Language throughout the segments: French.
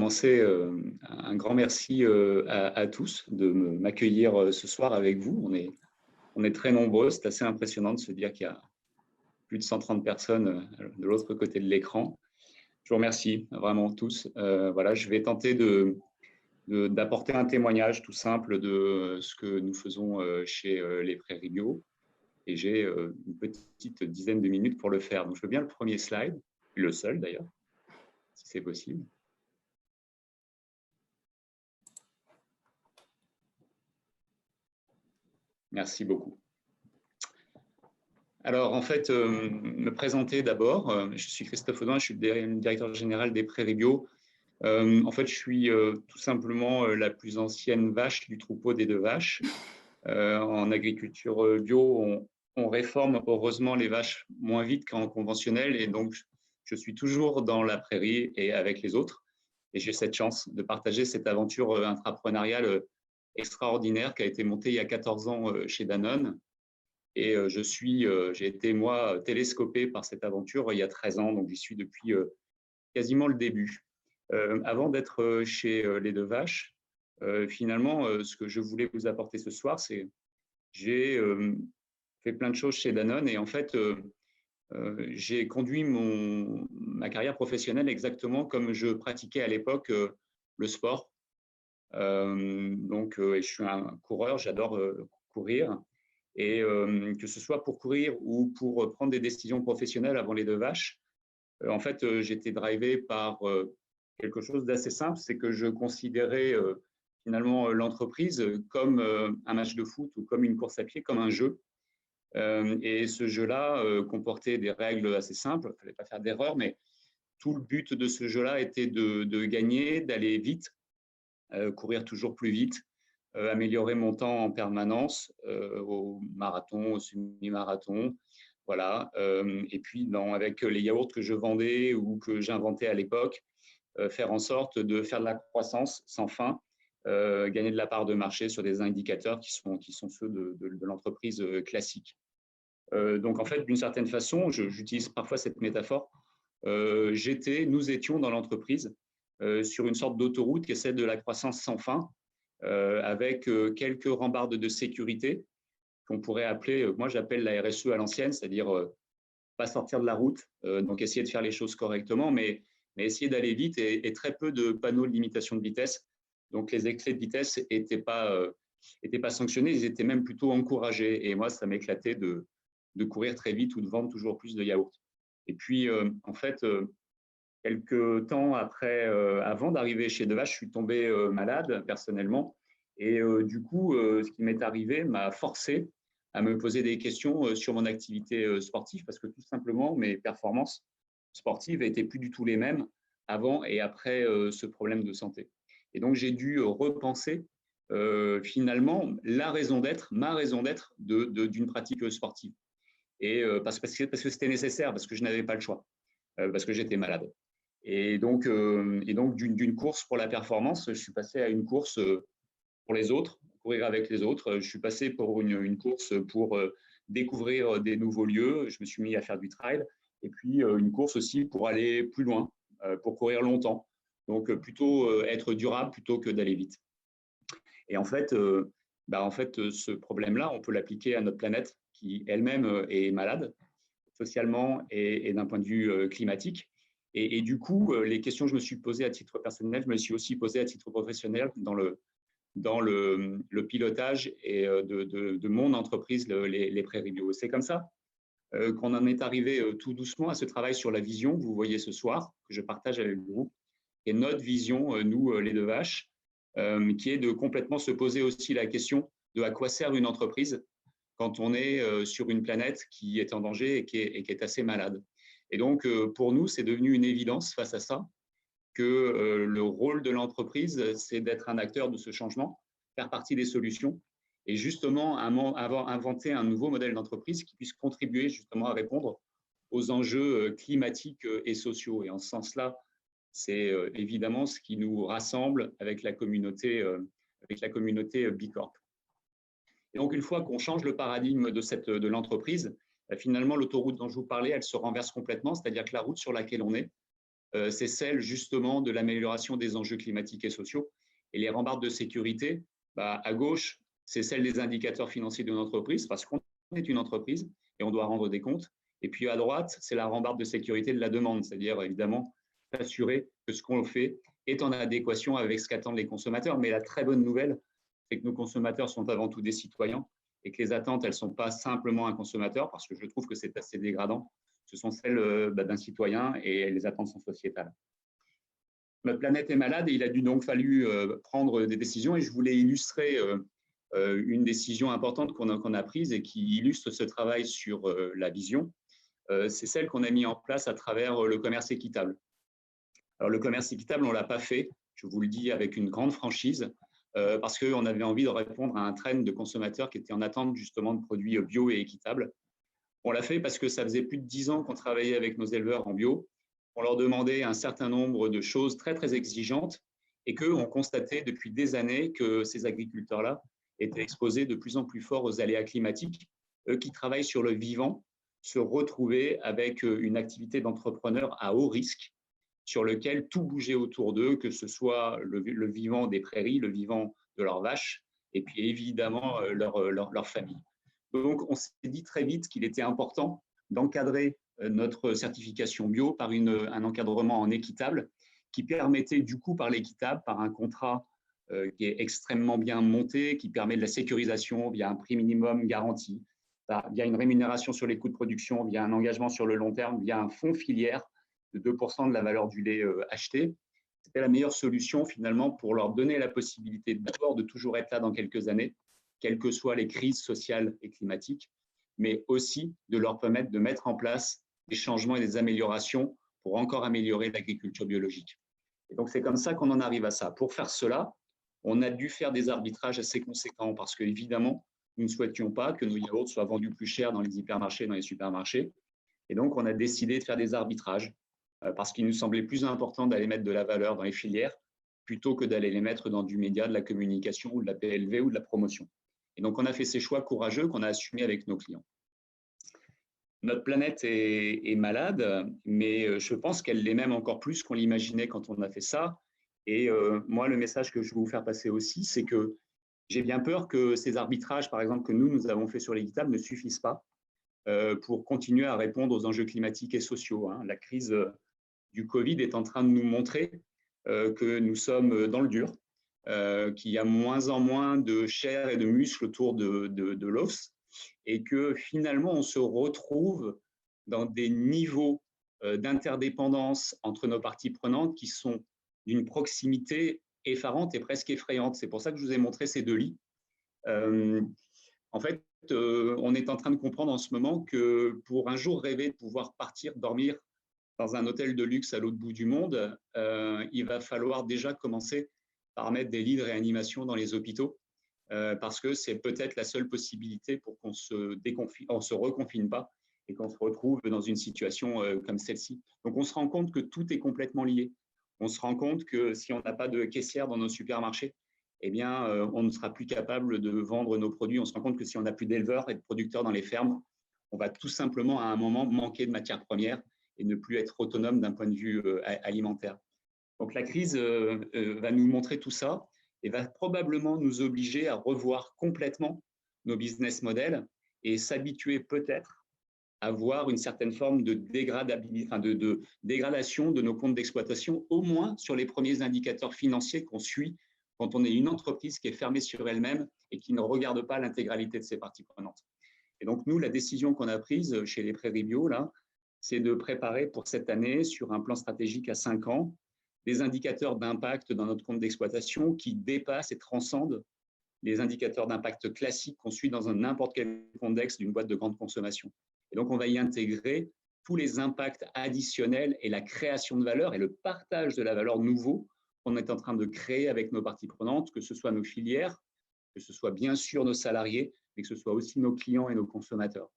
commencer, un grand merci à tous de m'accueillir ce soir avec vous. On est très nombreux, c'est assez impressionnant de se dire qu'il y a plus de 130 personnes de l'autre côté de l'écran. Je vous remercie vraiment tous. Voilà, je vais tenter d'apporter un témoignage tout simple de ce que nous faisons chez les Prairies Bio. Et j'ai une petite dizaine de minutes pour le faire. Donc, je veux bien le premier slide, le seul d'ailleurs, si c'est possible. Merci beaucoup. Alors, en fait, me présenter d'abord. Je suis Christophe Audouin, je suis le directeur général des Prairies Bio. En fait, je suis tout simplement la plus ancienne vache du troupeau des deux vaches. En agriculture bio, on réforme heureusement les vaches moins vite qu'en conventionnel. Et donc, je suis toujours dans la prairie et avec les autres. Et j'ai cette chance de partager cette aventure intrapreneuriale extraordinaire qui a été montée il y a 14 ans chez Danone. Et j'ai été, moi, télescopé par cette aventure il y a 13 ans, donc j'y suis depuis quasiment le début. Avant d'être chez les deux vaches, finalement, ce que je voulais vous apporter ce soir, c'est j'ai fait plein de choses chez Danone et en fait, j'ai conduit ma carrière professionnelle exactement comme je pratiquais à l'époque le sport. Je suis un coureur, j'adore courir. Et que ce soit pour courir ou pour prendre des décisions professionnelles avant les deux vaches, en fait, j'étais drivé par quelque chose d'assez simple, c'est que je considérais finalement l'entreprise comme un match de foot ou comme une course à pied, comme un jeu. Et ce jeu-là comportait des règles assez simples, il ne fallait pas faire d'erreur, mais tout le but de ce jeu-là était de gagner, d'aller vite, courir toujours plus vite, améliorer mon temps en permanence au marathon, au semi-marathon. Voilà. Et puis, avec les yaourts que je vendais ou que j'inventais à l'époque, faire en sorte de faire de la croissance sans fin, gagner de la part de marché sur des indicateurs qui sont ceux de l'entreprise classique. Donc, en fait, d'une certaine façon, j'utilise parfois cette métaphore, nous étions dans l'entreprise sur une sorte d'autoroute qui est celle de la croissance sans fin, avec quelques rambardes de sécurité qu'on pourrait appeler, moi j'appelle la RSE à l'ancienne, c'est-à-dire pas sortir de la route, donc essayer de faire les choses correctement, mais essayer d'aller vite et très peu de panneaux de limitation de vitesse. Donc les excès de vitesse n'étaient pas sanctionnés, ils étaient même plutôt encouragés. Et moi, ça m'éclatait de courir très vite ou de vendre toujours plus de yaourts. Et puis, en fait, quelques temps avant d'arriver chez Devache, je suis tombé malade personnellement. Et du coup, ce qui m'est arrivé m'a forcé à me poser des questions sur mon activité sportive parce que tout simplement, mes performances sportives n'étaient plus du tout les mêmes avant et après ce problème de santé. Et donc, j'ai dû repenser finalement ma raison d'être d'une pratique sportive. Et parce que c'était nécessaire, parce que je n'avais pas le choix, parce que j'étais malade. Et donc d'une course pour la performance, je suis passé à une course pour les autres, courir avec les autres. Je suis passé pour une course pour découvrir des nouveaux lieux. Je me suis mis à faire du trail. Et puis une course aussi pour aller plus loin, pour courir longtemps. Donc plutôt être durable plutôt que d'aller vite. Et en fait, ce problème-là, on peut l'appliquer à notre planète qui elle-même est malade, socialement et d'un point de vue climatique. Et du coup, les questions que je me suis posées à titre personnel, je me suis aussi posées à titre professionnel dans le pilotage et de mon entreprise, les Prairies Bio. C'est comme ça qu'on en est arrivé tout doucement à ce travail sur la vision que vous voyez ce soir, que je partage avec vous, et notre vision, nous, les deux vaches, qui est de complètement se poser aussi la question de à quoi sert une entreprise quand on est sur une planète qui est en danger et qui est assez malade. Et donc, pour nous, c'est devenu une évidence face à ça que le rôle de l'entreprise, c'est d'être un acteur de ce changement, faire partie des solutions et justement inventer un nouveau modèle d'entreprise qui puisse contribuer justement à répondre aux enjeux climatiques et sociaux. Et en ce sens-là, c'est évidemment ce qui nous rassemble avec la communauté Bicorp. Et donc, une fois qu'on change le paradigme de l'entreprise, finalement, l'autoroute dont je vous parlais, elle se renverse complètement, c'est-à-dire que la route sur laquelle on est c'est celle justement de l'amélioration des enjeux climatiques et sociaux. Et les rambardes de sécurité, à gauche, c'est celle des indicateurs financiers d'une entreprise, parce qu'on est une entreprise et on doit rendre des comptes. Et puis à droite, c'est la rambarde de sécurité de la demande, c'est-à-dire évidemment s'assurer que ce qu'on fait est en adéquation avec ce qu'attendent les consommateurs. Mais la très bonne nouvelle, c'est que nos consommateurs sont avant tout des citoyens et que les attentes, elles ne sont pas simplement un consommateur, parce que je trouve que c'est assez dégradant. Ce sont celles d'un citoyen et les attentes sont sociétales. Notre planète est malade et il a donc fallu prendre des décisions, et je voulais illustrer une décision importante qu'on a prise et qui illustre ce travail sur la vision. C'est celle qu'on a mis en place à travers le commerce équitable. Alors, le commerce équitable, on ne l'a pas fait, je vous le dis avec une grande franchise, parce qu'on avait envie de répondre à un trend de consommateurs qui étaient en attente justement de produits bio et équitables. On l'a fait parce que ça faisait plus de 10 ans qu'on travaillait avec nos éleveurs en bio. On leur demandait un certain nombre de choses très, très exigeantes et qu'on constatait depuis des années que ces agriculteurs-là étaient exposés de plus en plus fort aux aléas climatiques. Eux qui travaillent sur le vivant se retrouvaient avec une activité d'entrepreneur à haut risque sur lequel tout bougeait autour d'eux, que ce soit le vivant des prairies, le vivant de leurs vaches et puis évidemment leur famille. Donc, on s'est dit très vite qu'il était important d'encadrer notre certification bio par un encadrement en équitable qui permettait du coup par l'équitable, par un contrat qui est extrêmement bien monté, qui permet de la sécurisation via un prix minimum garanti, via une rémunération sur les coûts de production, via un engagement sur le long terme, via un fonds filière de 2% de la valeur du lait acheté. C'était la meilleure solution finalement pour leur donner la possibilité d'abord de toujours être là dans quelques années, quelles que soient les crises sociales et climatiques, mais aussi de leur permettre de mettre en place des changements et des améliorations pour encore améliorer l'agriculture biologique. Et donc, c'est comme ça qu'on en arrive à ça. Pour faire cela, on a dû faire des arbitrages assez conséquents parce qu'évidemment, nous ne souhaitions pas que nos yaourts soient vendus plus cher dans les hypermarchés, dans les supermarchés. Et donc, on a décidé de faire des arbitrages parce qu'il nous semblait plus important d'aller mettre de la valeur dans les filières plutôt que d'aller les mettre dans du média, de la communication ou de la PLV ou de la promotion. Et donc, on a fait ces choix courageux qu'on a assumés avec nos clients. Notre planète est malade, mais je pense qu'elle l'est même encore plus qu'on l'imaginait quand on a fait ça. Et moi, le message que je veux vous faire passer aussi, c'est que j'ai bien peur que ces arbitrages, par exemple, que nous avons fait sur l'équitable ne suffisent pas pour continuer à répondre aux enjeux climatiques et sociaux. La crise du Covid est en train de nous montrer que nous sommes dans le dur, qu'il y a moins en moins de chair et de muscles autour de l'os et que finalement, on se retrouve dans des niveaux d'interdépendance entre nos parties prenantes qui sont d'une proximité effarante et presque effrayante. C'est pour ça que je vous ai montré ces deux lits. En fait, on est en train de comprendre en ce moment que pour un jour rêver de pouvoir partir dormir dans un hôtel de luxe à l'autre bout du monde, il va falloir déjà commencer par mettre des lits de réanimation dans les hôpitaux, parce que c'est peut-être la seule possibilité pour qu'on se reconfine pas et qu'on se retrouve dans une situation comme celle-ci. Donc, on se rend compte que tout est complètement lié. On se rend compte que si on n'a pas de caissière dans nos supermarchés, eh bien, on ne sera plus capable de vendre nos produits. On se rend compte que si on n'a plus d'éleveurs et de producteurs dans les fermes, on va tout simplement à un moment manquer de matières premières et ne plus être autonome d'un point de vue alimentaire. Donc la crise va nous montrer tout ça et va probablement nous obliger à revoir complètement nos business models et s'habituer peut-être à voir une certaine forme de dégradation de nos comptes d'exploitation, au moins sur les premiers indicateurs financiers qu'on suit quand on est une entreprise qui est fermée sur elle-même et qui ne regarde pas l'intégralité de ses parties prenantes. Et donc, nous, la décision qu'on a prise chez les Prairies Bio, là, c'est de préparer pour cette année, sur un plan stratégique à 5 ans, des indicateurs d'impact dans notre compte d'exploitation qui dépassent et transcendent les indicateurs d'impact classiques qu'on suit dans n'importe quel contexte d'une boîte de grande consommation. Et donc, on va y intégrer tous les impacts additionnels et la création de valeur et le partage de la valeur nouveau qu'on est en train de créer avec nos parties prenantes, que ce soit nos filières, que ce soit bien sûr nos salariés, mais que ce soit aussi nos clients et nos consommateurs.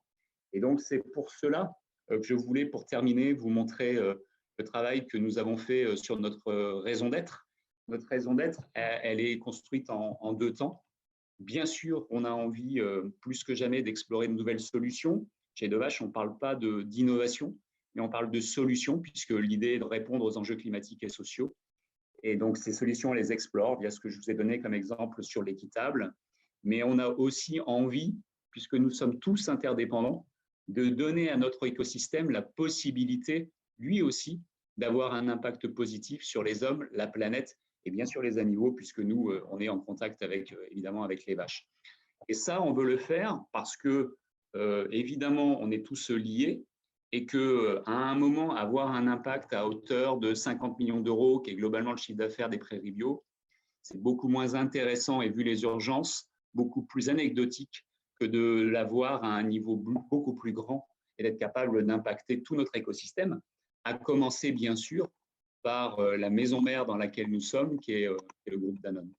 Et donc, c'est pour cela que je voulais, pour terminer, vous montrer le travail que nous avons fait sur notre raison d'être. Notre raison d'être, elle est construite en 2 temps. Bien sûr, on a envie plus que jamais d'explorer de nouvelles solutions. Chez Devache, on ne parle pas d'innovation, mais on parle de solutions, puisque l'idée est de répondre aux enjeux climatiques et sociaux. Et donc, ces solutions, on les explore via ce que je vous ai donné comme exemple sur l'équitable. Mais on a aussi envie, puisque nous sommes tous interdépendants, de donner à notre écosystème la possibilité, lui aussi, d'avoir un impact positif sur les hommes, la planète et bien sûr les animaux, puisque nous, on est en contact avec, évidemment, avec les vaches. Et ça, on veut le faire parce que, évidemment, on est tous liés et qu'à un moment, avoir un impact à hauteur de 50 millions d'euros, qui est globalement le chiffre d'affaires des prairies bio, c'est beaucoup moins intéressant et vu les urgences, beaucoup plus anecdotique que de l'avoir à un niveau beaucoup plus grand et d'être capable d'impacter tout notre écosystème, à commencer bien sûr par la maison mère dans laquelle nous sommes, qui est le groupe Danone.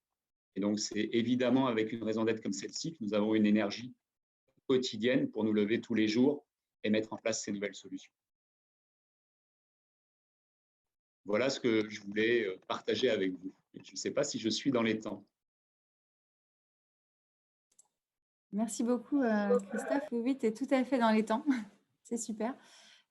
Et donc, c'est évidemment avec une raison d'être comme celle-ci que nous avons une énergie quotidienne pour nous lever tous les jours et mettre en place ces nouvelles solutions. Voilà ce que je voulais partager avec vous. Je ne sais pas si je suis dans les temps. Merci beaucoup, Christophe. Oui, tu es tout à fait dans les temps. C'est super.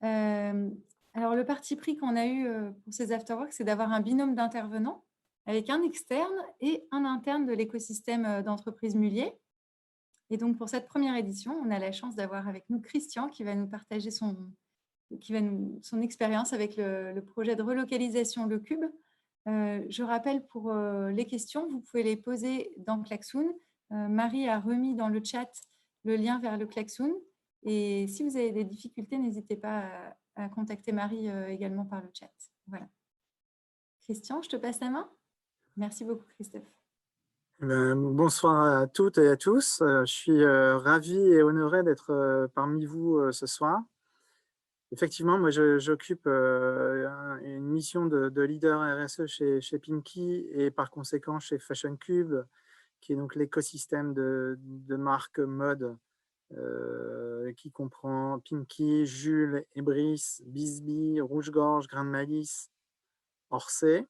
Alors, le parti pris qu'on a eu pour ces afterworks, c'est d'avoir un binôme d'intervenants avec un externe et un interne de l'écosystème d'entreprise Mullier. Et donc, pour cette première édition, on a la chance d'avoir avec nous Christian qui va nous partager son expérience avec le projet de relocalisation Le Cube. Je rappelle pour les questions, vous pouvez les poser dans Klaxoon. Marie a remis dans le chat le lien vers le Klaxoon. Et si vous avez des difficultés, n'hésitez pas à contacter Marie également par le chat. Voilà. Christian, je te passe la main. Merci beaucoup, Christophe. Bonsoir à toutes et à tous. Je suis ravi et honoré d'être parmi vous ce soir. Effectivement, moi, j'occupe une mission de leader RSE chez Pimkie et par conséquent chez Fashion Cube, qui est donc l'écosystème de marques mode qui comprend Pimkie, Jules, Ebris, Bisbee, Rouge-Gorge, Grain de Malice, Orsay.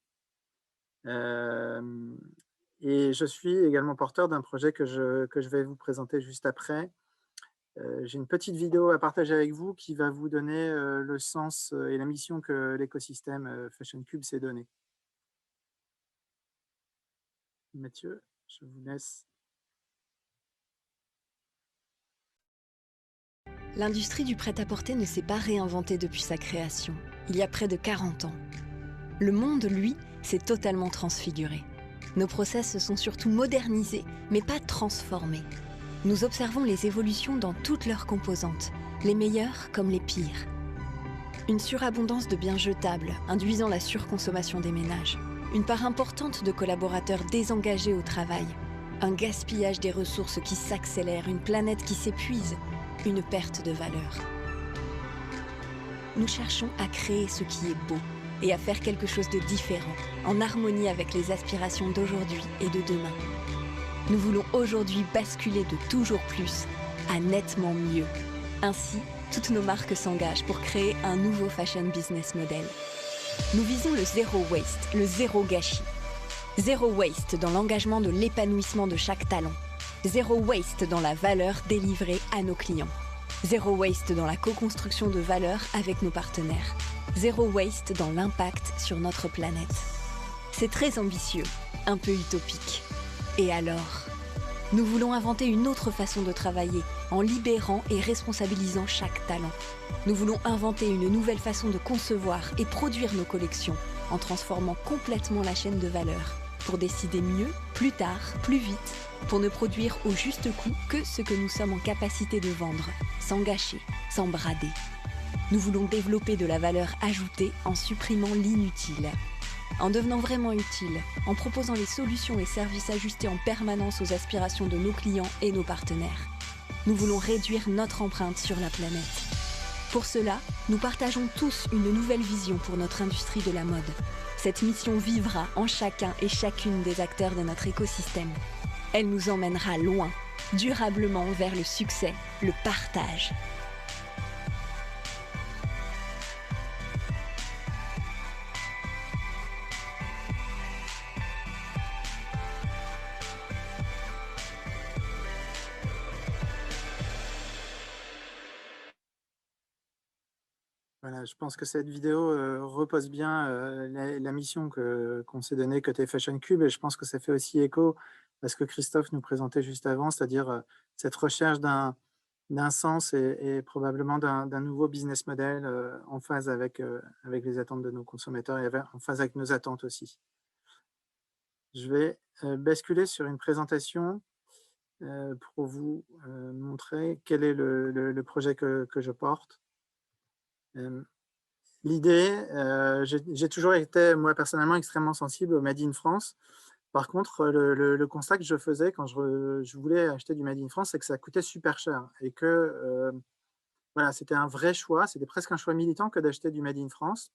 Et je suis également porteur d'un projet que je vais vous présenter juste après. J'ai une petite vidéo à partager avec vous qui va vous donner le sens et la mission que l'écosystème Fashion Cube s'est donné. Mathieu, je vous laisse. L'industrie du prêt-à-porter ne s'est pas réinventée depuis sa création, il y a près de 40 ans. Le monde, lui, s'est totalement transfiguré. Nos process se sont surtout modernisés, mais pas transformés. Nous observons les évolutions dans toutes leurs composantes, les meilleures comme les pires. Une surabondance de biens jetables, induisant la surconsommation des ménages. Une part importante de collaborateurs désengagés au travail. Un gaspillage des ressources qui s'accélère, une planète qui s'épuise, une perte de valeur. Nous cherchons à créer ce qui est beau et à faire quelque chose de différent, en harmonie avec les aspirations d'aujourd'hui et de demain. Nous voulons aujourd'hui basculer de toujours plus à nettement mieux. Ainsi, toutes nos marques s'engagent pour créer un nouveau fashion business model. Nous visons le zéro waste, le zéro gâchis. Zéro waste dans l'engagement de l'épanouissement de chaque talent. Zéro waste dans la valeur délivrée à nos clients. Zéro waste dans la co-construction de valeur avec nos partenaires. Zéro waste dans l'impact sur notre planète. C'est très ambitieux, un peu utopique. Et alors ? Nous voulons inventer une autre façon de travailler, en libérant et responsabilisant chaque talent. Nous voulons inventer une nouvelle façon de concevoir et produire nos collections, en transformant complètement la chaîne de valeur, pour décider mieux, plus tard, plus vite, pour ne produire au juste coût que ce que nous sommes en capacité de vendre, sans gâcher, sans brader. Nous voulons développer de la valeur ajoutée en supprimant l'inutile. En devenant vraiment utile, en proposant les solutions et services ajustés en permanence aux aspirations de nos clients et nos partenaires. Nous voulons réduire notre empreinte sur la planète. Pour cela, nous partageons tous une nouvelle vision pour notre industrie de la mode. Cette mission vivra en chacun et chacune des acteurs de notre écosystème. Elle nous emmènera loin, durablement vers le succès, le partage. Voilà, je pense que cette vidéo repose bien la mission qu'on s'est donnée côté Fashion Cube, et je pense que ça fait aussi écho à ce que Christophe nous présentait juste avant, c'est-à-dire cette recherche d'un sens et probablement d'un nouveau business model en phase avec les attentes de nos consommateurs et en phase avec nos attentes aussi. Je vais basculer sur une présentation pour vous montrer quel est le projet que je porte. L'idée, j'ai toujours été, moi personnellement, extrêmement sensible au Made in France. Par contre, le constat que je faisais quand je voulais acheter du Made in France, c'est que ça coûtait super cher et que voilà, c'était un vrai choix, c'était presque un choix militant que d'acheter du Made in France.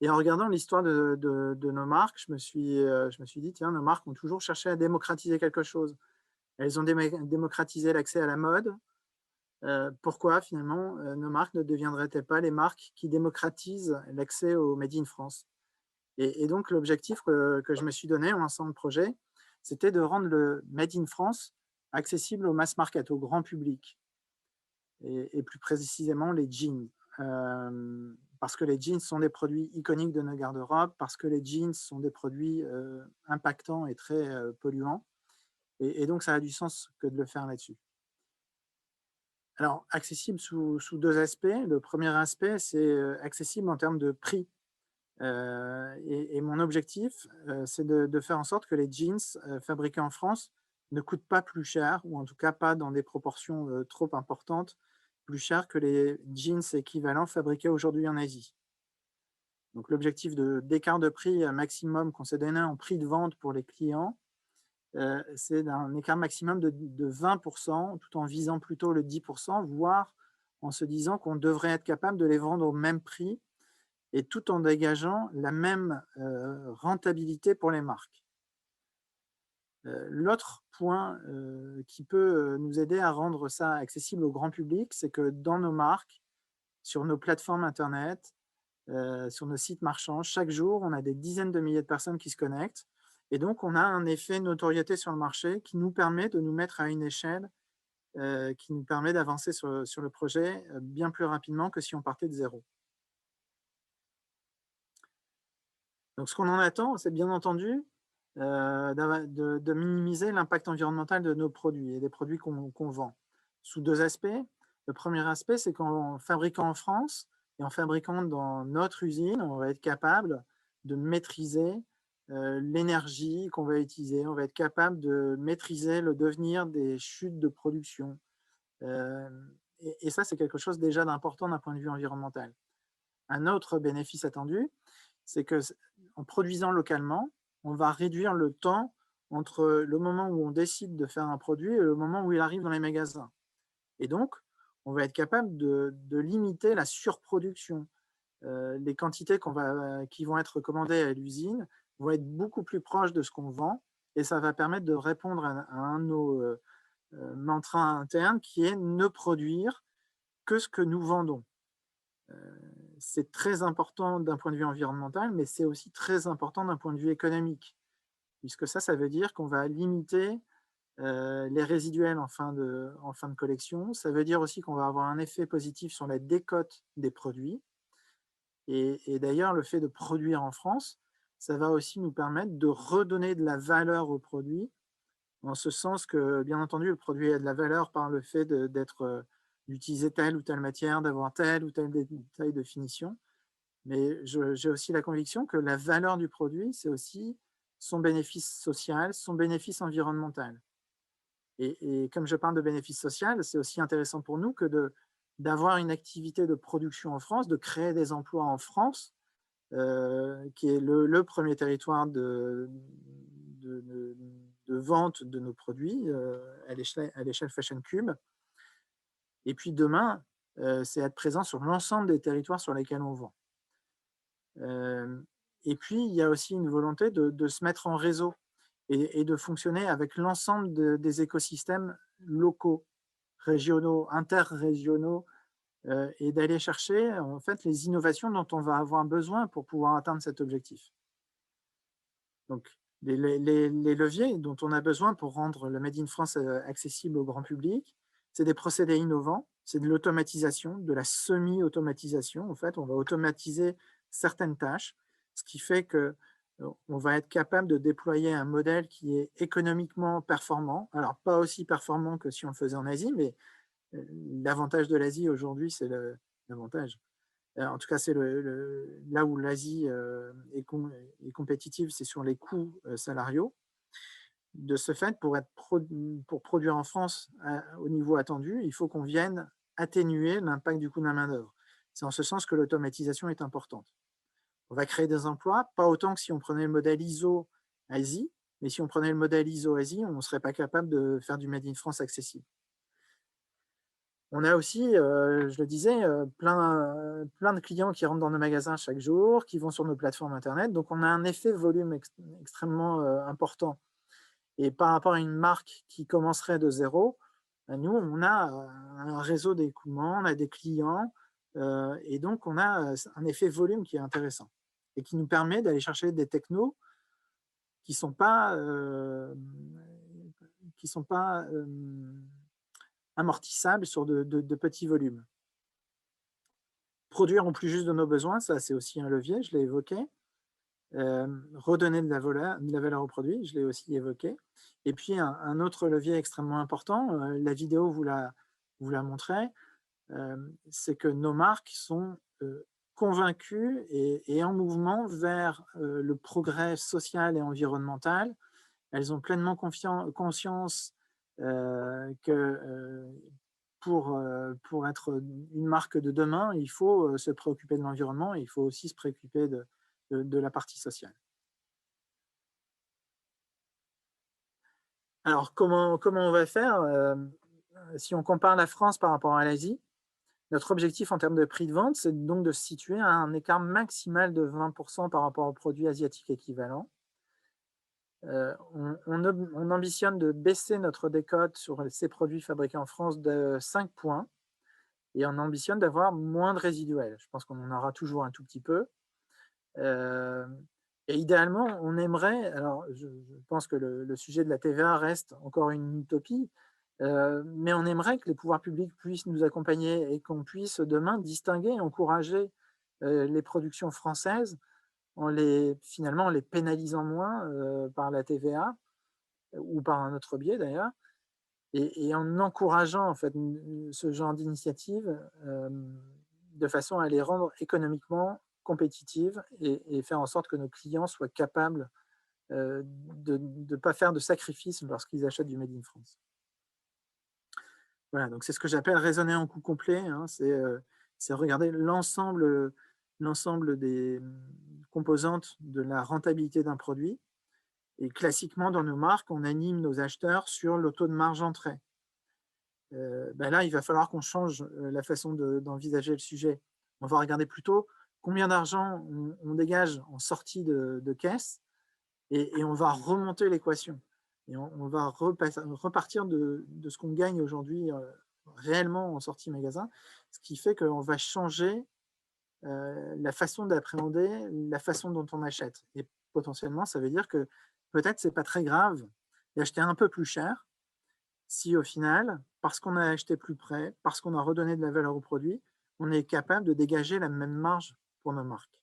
Et en regardant l'histoire de nos marques, je me suis dit, tiens, nos marques ont toujours cherché à démocratiser quelque chose. Elles ont démocratisé l'accès à la mode. Pourquoi finalement nos marques ne deviendraient-elles pas les marques qui démocratisent l'accès au Made in France? Et donc l'objectif que je me suis donné en lançant le projet, c'était de rendre le Made in France accessible au mass market, au grand public, et plus précisément les jeans. Parce que les jeans sont des produits iconiques de nos garde-robes, parce que les jeans sont des produits impactants et très polluants. Et donc, ça a du sens que de le faire là-dessus. Alors, accessible sous deux aspects. Le premier aspect, c'est accessible en termes de prix. Et mon objectif, c'est de faire en sorte que les jeans fabriqués en France ne coûtent pas plus cher, ou en tout cas pas dans des proportions trop importantes, plus cher que les jeans équivalents fabriqués aujourd'hui en Asie. Donc l'objectif d'écart de prix maximum qu'on s'est donné en prix de vente pour les clients, c'est d'un écart maximum de 20%, tout en visant plutôt le 10%, voire en se disant qu'on devrait être capable de les vendre au même prix et tout en dégageant la même rentabilité pour les marques. L'autre point qui peut nous aider à rendre ça accessible au grand public, c'est que dans nos marques, sur nos plateformes Internet, sur nos sites marchands, chaque jour, on a des dizaines de milliers de personnes qui se connectent. Et donc, on a un effet notoriété sur le marché qui nous permet de nous mettre à une échelle, qui nous permet d'avancer sur le projet bien plus rapidement que si on partait de zéro. Donc, ce qu'on en attend, c'est bien entendu de minimiser l'impact environnemental de nos produits et des produits qu'on vend, sous deux aspects. Le premier aspect, c'est qu'en fabriquant en France et en fabriquant dans notre usine, on va être capable de maîtriser l'énergie qu'on va utiliser, on va être capable de maîtriser le devenir des chutes de production. Et ça, c'est quelque chose déjà d'important d'un point de vue environnemental. Un autre bénéfice attendu, c'est qu'en produisant localement, on va réduire le temps entre le moment où on décide de faire un produit et le moment où il arrive dans les magasins. Et donc, on va être capable de limiter la surproduction. Les quantités qui vont être commandées à l'usine vont être beaucoup plus proches de ce qu'on vend, et ça va permettre de répondre à un de nos mantras internes qui est ne produire que ce que nous vendons. C'est très important d'un point de vue environnemental, mais c'est aussi très important d'un point de vue économique, puisque ça veut dire qu'on va limiter les résiduels en fin de collection. Ça veut dire aussi qu'on va avoir un effet positif sur la décote des produits. Et d'ailleurs, le fait de produire en France, ça va aussi nous permettre de redonner de la valeur au produit, en ce sens que, bien entendu, le produit a de la valeur par le fait d'utiliser telle ou telle matière, d'avoir telle ou telle détail de finition. Mais j'ai aussi la conviction que la valeur du produit, c'est aussi son bénéfice social, son bénéfice environnemental. Et comme je parle de bénéfice social, c'est aussi intéressant pour nous que d'avoir une activité de production en France, de créer des emplois en France, qui est le premier territoire de vente de nos produits à l'échelle Fashion Cube. Et puis demain, c'est être présent sur l'ensemble des territoires sur lesquels on vend. Et puis, il y a aussi une volonté de se mettre en réseau et de fonctionner avec l'ensemble des écosystèmes locaux, régionaux, interrégionaux, et d'aller chercher en fait les innovations dont on va avoir besoin pour pouvoir atteindre cet objectif. Donc, les leviers dont on a besoin pour rendre le Made in France accessible au grand public, c'est des procédés innovants, c'est de l'automatisation, de la semi-automatisation. En fait, on va automatiser certaines tâches, ce qui fait que on va être capable de déployer un modèle qui est économiquement performant. Alors, pas aussi performant que si on le faisait en Asie, mais l'avantage de l'Asie aujourd'hui, c'est l'avantage. En tout cas, c'est là où l'Asie est compétitive, c'est sur les coûts salariaux. De ce fait, pour produire en France au niveau attendu, il faut qu'on vienne atténuer l'impact du coût de la main-d'œuvre. C'est en ce sens que l'automatisation est importante. On va créer des emplois, pas autant que si on prenait le modèle ISO Asie, mais si on prenait le modèle ISO Asie, on ne serait pas capable de faire du Made in France accessible. On a aussi, je le disais, plein de clients qui rentrent dans nos magasins chaque jour, qui vont sur nos plateformes Internet. Donc, on a un effet volume extrêmement important. Et par rapport à une marque qui commencerait de zéro, nous, on a un réseau d'écoulement, on a des clients, et donc on a un effet volume qui est intéressant et qui nous permet d'aller chercher des technos qui ne sont pas, amortissables sur de petits volumes. Produire en plus juste de nos besoins, ça c'est aussi un levier, je l'ai évoqué. Redonner de la valeur au produit, je l'ai aussi évoqué. Et puis un autre levier extrêmement important, la vidéo vous l'a montré, c'est que nos marques sont convaincues et en mouvement vers le progrès social et environnemental. Elles ont pleinement conscience que pour être une marque de demain, il faut se préoccuper de l'environnement et il faut aussi se préoccuper de la partie sociale. Alors, comment on va faire si on compare la France par rapport à l'Asie, notre objectif en termes de prix de vente, c'est donc de se situer à un écart maximal de 20% par rapport aux produits asiatiques équivalents. On ambitionne de baisser notre décote sur ces produits fabriqués en France de 5 points et on ambitionne d'avoir moins de résiduels. Je pense qu'on en aura toujours un tout petit peu. Et idéalement, on aimerait, alors je pense que le sujet de la TVA reste encore une utopie, mais on aimerait que les pouvoirs publics puissent nous accompagner et qu'on puisse demain distinguer et encourager les productions françaises finalement en les pénalisant moins par la TVA ou par un autre biais d'ailleurs, et en encourageant en fait ce genre d'initiative de façon à les rendre économiquement compétitives et faire en sorte que nos clients soient capables de ne pas faire de sacrifices lorsqu'ils achètent du Made in France. Voilà, donc c'est ce que j'appelle raisonner en coût complet, hein, c'est regarder l'ensemble des composantes de la rentabilité d'un produit. Et classiquement, dans nos marques, on anime nos acheteurs sur le taux de marge entrée. Là, il va falloir qu'on change la façon d'envisager le sujet. On va regarder plutôt combien d'argent on dégage en sortie de caisse et on va remonter l'équation. Et on va repartir de ce qu'on gagne aujourd'hui réellement en sortie magasin, ce qui fait qu'on va changer la façon d'appréhender la façon dont on achète. Et potentiellement, ça veut dire que peut-être c'est pas très grave d'acheter un peu plus cher si au final, parce qu'on a acheté plus près, parce qu'on a redonné de la valeur au produit, on est capable de dégager la même marge pour nos marques.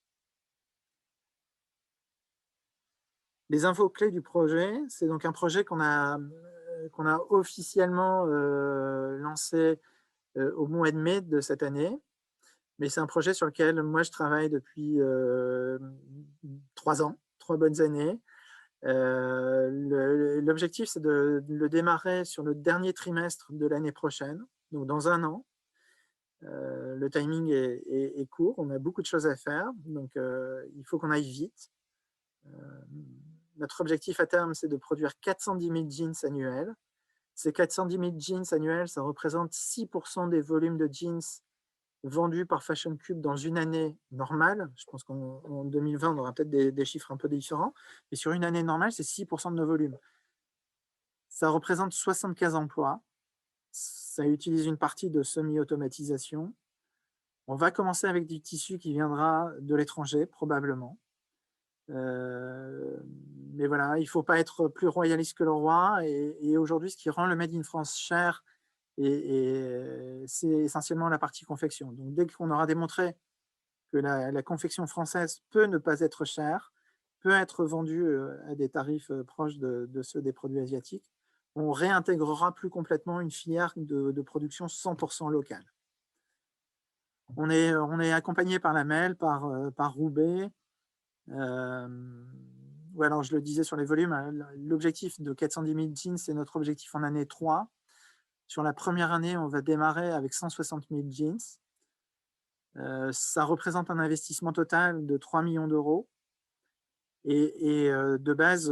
Les infos clés du projet, c'est donc un projet qu'on a officiellement lancé au mois de mai de cette année. Mais c'est un projet sur lequel moi je travaille depuis 3 ans, 3 bonnes années. L'objectif, c'est de le démarrer sur le dernier trimestre de l'année prochaine, donc dans 1 an. Le timing est court, on a beaucoup de choses à faire, donc il faut qu'on aille vite. Notre objectif à terme, c'est de produire 410 000 jeans annuels. Ces 410 000 jeans annuels, ça représente 6% des volumes de jeans vendus par Fashion Cube dans une année normale. Je pense qu'en 2020, on aura peut-être des chiffres un peu différents, mais sur une année normale, c'est 6% de nos volumes. Ça représente 75 emplois. Ça utilise une partie de semi-automatisation. On va commencer avec du tissu qui viendra de l'étranger, probablement. Mais voilà, il ne faut pas être plus royaliste que le roi. Et aujourd'hui, ce qui rend le Made in France cher et c'est essentiellement la partie confection. Donc, dès qu'on aura démontré que la confection française peut ne pas être chère, peut être vendue à des tarifs proches de ceux des produits asiatiques, on réintégrera plus complètement une filière de production 100% locale. On est accompagné par la MEL, par Roubaix. Ouais, alors je le disais sur les volumes, l'objectif de 410 000 jeans, c'est notre objectif en année 3. Sur la première année, on va démarrer avec 160 000 jeans. Ça représente un investissement total de 3 millions d'euros. Et de base,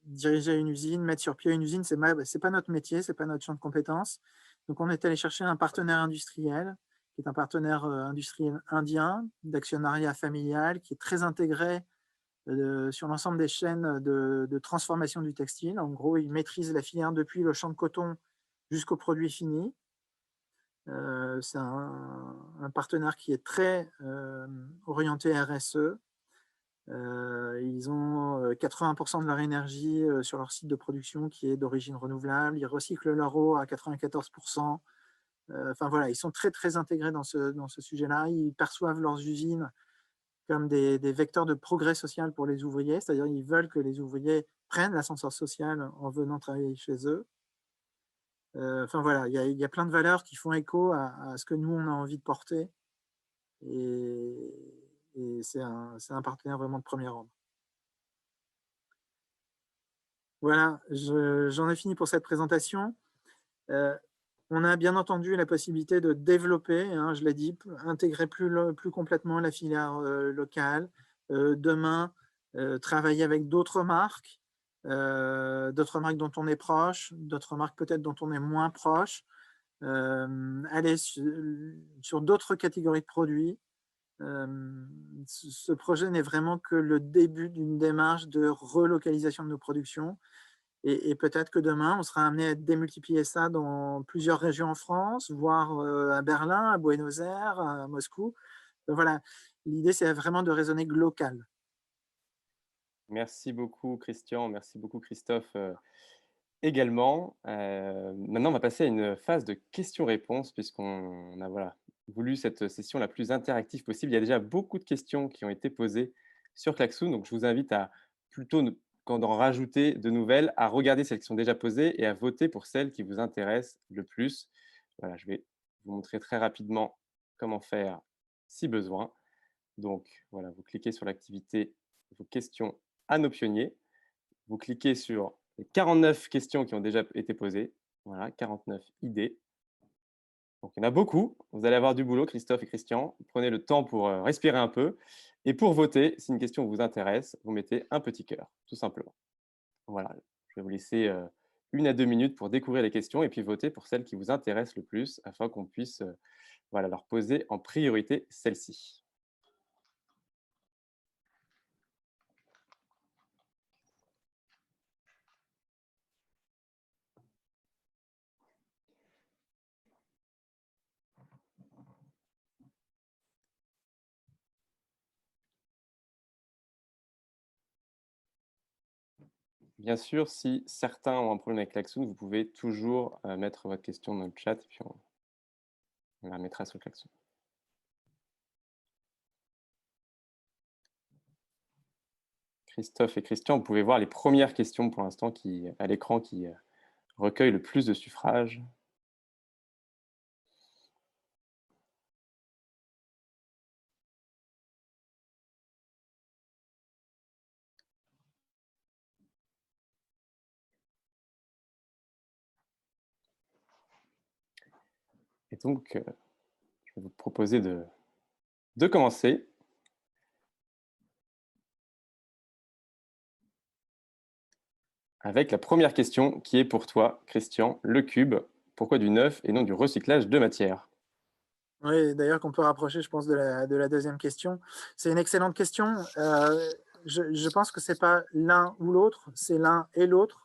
diriger une usine, mettre sur pied une usine, ce n'est pas notre métier, ce n'est pas notre champ de compétences. Donc, on est allé chercher un partenaire industriel, qui est un partenaire industriel indien, d'actionnariat familial, qui est très intégré sur l'ensemble des chaînes de transformation du textile. En gros, il maîtrise la filière depuis le champ de coton jusqu'au produit fini. C'est un partenaire qui est très orienté RSE. Ils ont 80% de leur énergie sur leur site de production qui est d'origine renouvelable. Ils recyclent leur eau à 94%. Enfin voilà, ils sont très très intégrés dans ce sujet-là. Ils perçoivent leurs usines comme des vecteurs de progrès social pour les ouvriers, c'est-à-dire ils veulent que les ouvriers prennent l'ascenseur social en venant travailler chez eux. Enfin voilà, il y a plein de valeurs qui font écho à ce que nous on a envie de porter, et c'est un partenaire vraiment de premier ordre. Voilà, j'en ai fini pour cette présentation. On a bien entendu la possibilité de développer, hein, je l'ai dit, intégrer plus complètement la filière locale. Demain, travailler avec d'autres marques dont on est proche, d'autres marques peut-être dont on est moins proche, aller sur d'autres catégories de produits. Ce projet n'est vraiment que le début d'une démarche de relocalisation de nos productions. Et peut-être que demain, on sera amené à démultiplier ça dans plusieurs régions en France, voire à Berlin, à Buenos Aires, à Moscou. Donc voilà, l'idée, c'est vraiment de raisonner local. Merci beaucoup, Christian. Merci beaucoup, Christophe, également. Maintenant, on va passer à une phase de questions-réponses, puisqu'on a voulu cette session la plus interactive possible. Il y a déjà beaucoup de questions qui ont été posées sur Klaxoon, donc je vous invite à plutôt, quand d'en rajouter de nouvelles, à regarder celles qui sont déjà posées et à voter pour celles qui vous intéressent le plus. Voilà, je vais vous montrer très rapidement comment faire si besoin. Donc, voilà, vous cliquez sur l'activité « Vos questions à nos pionniers ». Vous cliquez sur les 49 questions qui ont déjà été posées. Voilà, 49 idées. Donc, il y en a beaucoup. Vous allez avoir du boulot, Christophe et Christian. Prenez le temps pour respirer un peu. Et pour voter, si une question vous intéresse, vous mettez un petit cœur, tout simplement. Voilà, je vais vous laisser 1 à 2 minutes pour découvrir les questions et puis voter pour celles qui vous intéressent le plus afin qu'on puisse leur poser en priorité celle-ci. Bien sûr, si certains ont un problème avec Klaxoon, vous pouvez toujours mettre votre question dans le chat et puis on la mettra sur Klaxoon. Christophe et Christian, vous pouvez voir les premières questions pour l'instant à l'écran qui recueillent le plus de suffrages. Et donc, je vais vous proposer de commencer. Avec la première question qui est pour toi, Christian. Le cube, pourquoi du neuf et non du recyclage de matière? Oui, d'ailleurs qu'on peut rapprocher, je pense, de la deuxième question. C'est une excellente question. Je pense que ce n'est pas l'un ou l'autre, c'est l'un et l'autre.